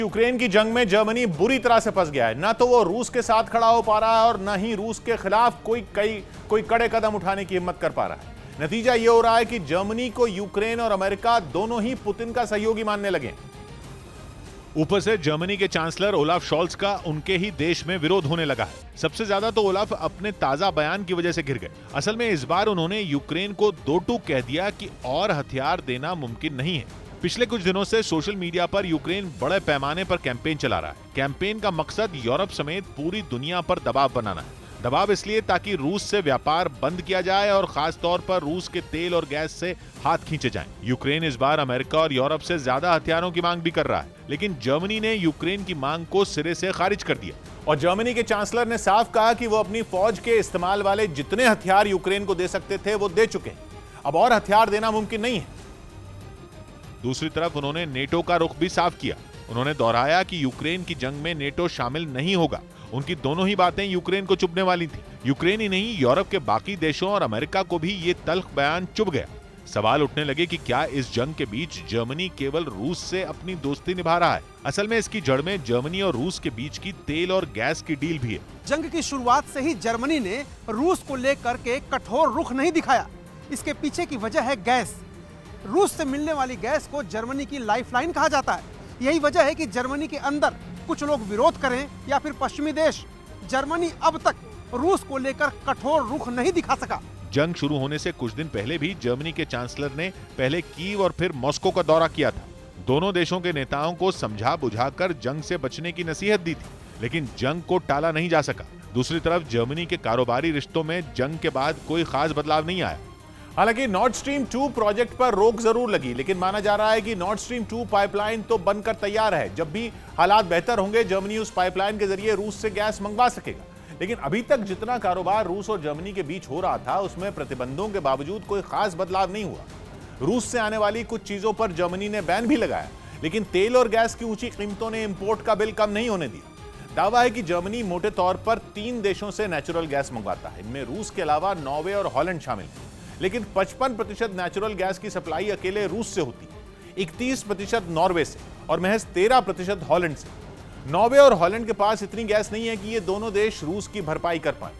Ukraine की जंग में जर्मनी बुरी तरह से फंस गया है। न तो वो रूस के साथ खड़ा हो पा रहा है और न ही रूस के खिलाफ कोई कड़े कदम उठाने की हिम्मत कर पा रहा है। नतीजा ये हो रहा है कि जर्मनी को यूक्रेन और अमेरिका दोनों ही पुतिन का सहयोगी मानने लगे। ऊपर से जर्मनी के चांसलर ओलाफ शॉल्ज का उनके ही देश में विरोध होने लगा है। सबसे ज्यादा तो ओलाफ अपने ताजा बयान की वजह से घिर गए। असल में इस बार उन्होंने यूक्रेन को दो टूक कह दिया कि और हथियार देना मुमकिन नहीं है। पिछले कुछ दिनों से सोशल मीडिया पर यूक्रेन बड़े पैमाने पर कैंपेन चला रहा है। कैंपेन का मकसद यूरोप समेत पूरी दुनिया पर दबाव बनाना है। दबाव इसलिए ताकि रूस से व्यापार बंद किया जाए और खास तौर पर रूस के तेल और गैस से हाथ खींचे जाएं। यूक्रेन इस बार अमेरिका और यूरोप से ज्यादा हथियारों की मांग भी कर रहा है, लेकिन जर्मनी ने यूक्रेन की मांग को सिरे से खारिज कर दिया। और जर्मनी के चांसलर ने साफ कहा कि वो अपनी फौज के इस्तेमाल वाले जितने हथियार यूक्रेन को दे सकते थे वो दे चुके हैं। अब और हथियार देना मुमकिन नहीं है। दूसरी तरफ उन्होंने नेटो का रुख भी साफ किया। उन्होंने दोहराया कि यूक्रेन की जंग में नेटो शामिल नहीं होगा। उनकी दोनों ही बातें यूक्रेन को चुभने वाली थी। यूक्रेन ही नहीं, यूरोप के बाकी देशों और अमेरिका को भी ये तल्ख बयान चुभ गया। सवाल उठने लगे कि क्या इस जंग के बीच जर्मनी केवल रूस से अपनी दोस्ती निभा रहा है? असल में इसकी जड़ में जर्मनी और रूस के बीच की तेल और गैस की डील भी है। जंग की शुरुआत से ही जर्मनी ने रूस को लेकर के कठोर रुख नहीं दिखाया। इसके पीछे की वजह है गैस। रूस से मिलने वाली गैस को जर्मनी की लाइफलाइन कहा जाता है। यही वजह है कि जर्मनी के अंदर कुछ लोग विरोध करें या फिर पश्चिमी देश, जर्मनी अब तक रूस को लेकर कठोर रुख नहीं दिखा सका। जंग शुरू होने से कुछ दिन पहले भी जर्मनी के चांसलर ने पहले कीव और फिर मॉस्को का दौरा किया था। दोनों देशों के नेताओं को समझा बुझाकर जंग से बचने की नसीहत दी थी, लेकिन जंग को टाला नहीं जा सका। दूसरी तरफ जर्मनी के कारोबारी रिश्तों में जंग के बाद कोई खास बदलाव नहीं आया। हालांकि नॉर्ड स्ट्रीम 2 प्रोजेक्ट पर रोक जरूर लगी, लेकिन माना जा रहा है कि नॉर्ड स्ट्रीम 2 पाइपलाइन तो बनकर तैयार है। जब भी हालात बेहतर होंगे, जर्मनी उस पाइपलाइन के जरिए रूस से गैस मंगवा सकेगा। लेकिन अभी तक जितना कारोबार रूस और जर्मनी के बीच हो रहा था, उसमें प्रतिबंधों के बावजूद कोई खास बदलाव नहीं हुआ। रूस से आने वाली कुछ चीजों पर जर्मनी ने बैन भी लगाया, लेकिन तेल और गैस की ऊंची कीमतों ने इंपोर्ट का बिल कम नहीं होने दिया। दावा है कि जर्मनी मोटे तौर पर 3 देशों से नेचुरल गैस मंगवाता है। इनमें रूस के अलावा नॉर्वे और हॉलैंड शामिल है। लेकिन 55% नेचुरल गैस की सप्लाई अकेले रूस से होती है, 31% नॉर्वे से और महज 13% हॉलैंड से। नॉर्वे और हॉलैंड के पास इतनी गैस नहीं है कि ये दोनों देश रूस की भरपाई कर पाए।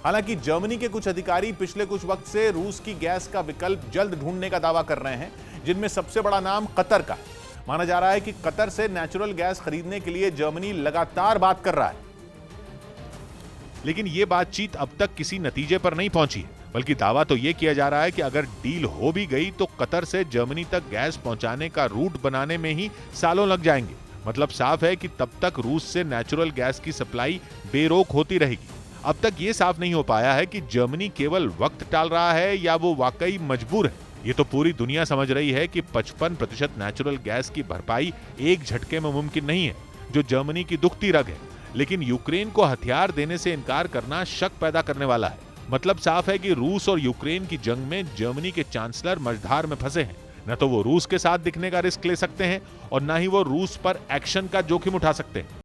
हालांकि जर्मनी के कुछ अधिकारी पिछले कुछ वक्त से रूस की गैस का विकल्प जल्द ढूंढने का दावा कर रहे हैं, जिनमें सबसे बड़ा नाम कतर का है। माना जा रहा है कि कतर से नेचुरल गैस खरीदने के लिए जर्मनी लगातार बात कर रहा है, लेकिन यह बातचीत अब तक किसी नतीजे पर नहीं पहुंची है। बल्कि दावा तो यह किया जा रहा है कि अगर डील हो भी गई तो कतर से जर्मनी तक गैस पहुंचाने का रूट बनाने में ही सालों लग जाएंगे। मतलब साफ है कि तब तक रूस से नेचुरल गैस की सप्लाई बेरोक होती रहेगी। अब तक ये साफ नहीं हो पाया है कि जर्मनी केवल वक्त टाल रहा है या वो वाकई मजबूर है। ये तो पूरी दुनिया समझ रही है कि 55% नेचुरल गैस की भरपाई एक झटके में मुमकिन नहीं है, जो जर्मनी की दुखती रग है। लेकिन यूक्रेन को हथियार देने से इनकार करना शक पैदा करने वाला है। मतलब साफ है कि रूस और यूक्रेन की जंग में जर्मनी के चांसलर मझधार में फंसे हैं। न तो वो रूस के साथ दिखने का रिस्क ले सकते हैं और न ही वो रूस पर एक्शन का जोखिम उठा सकते हैं।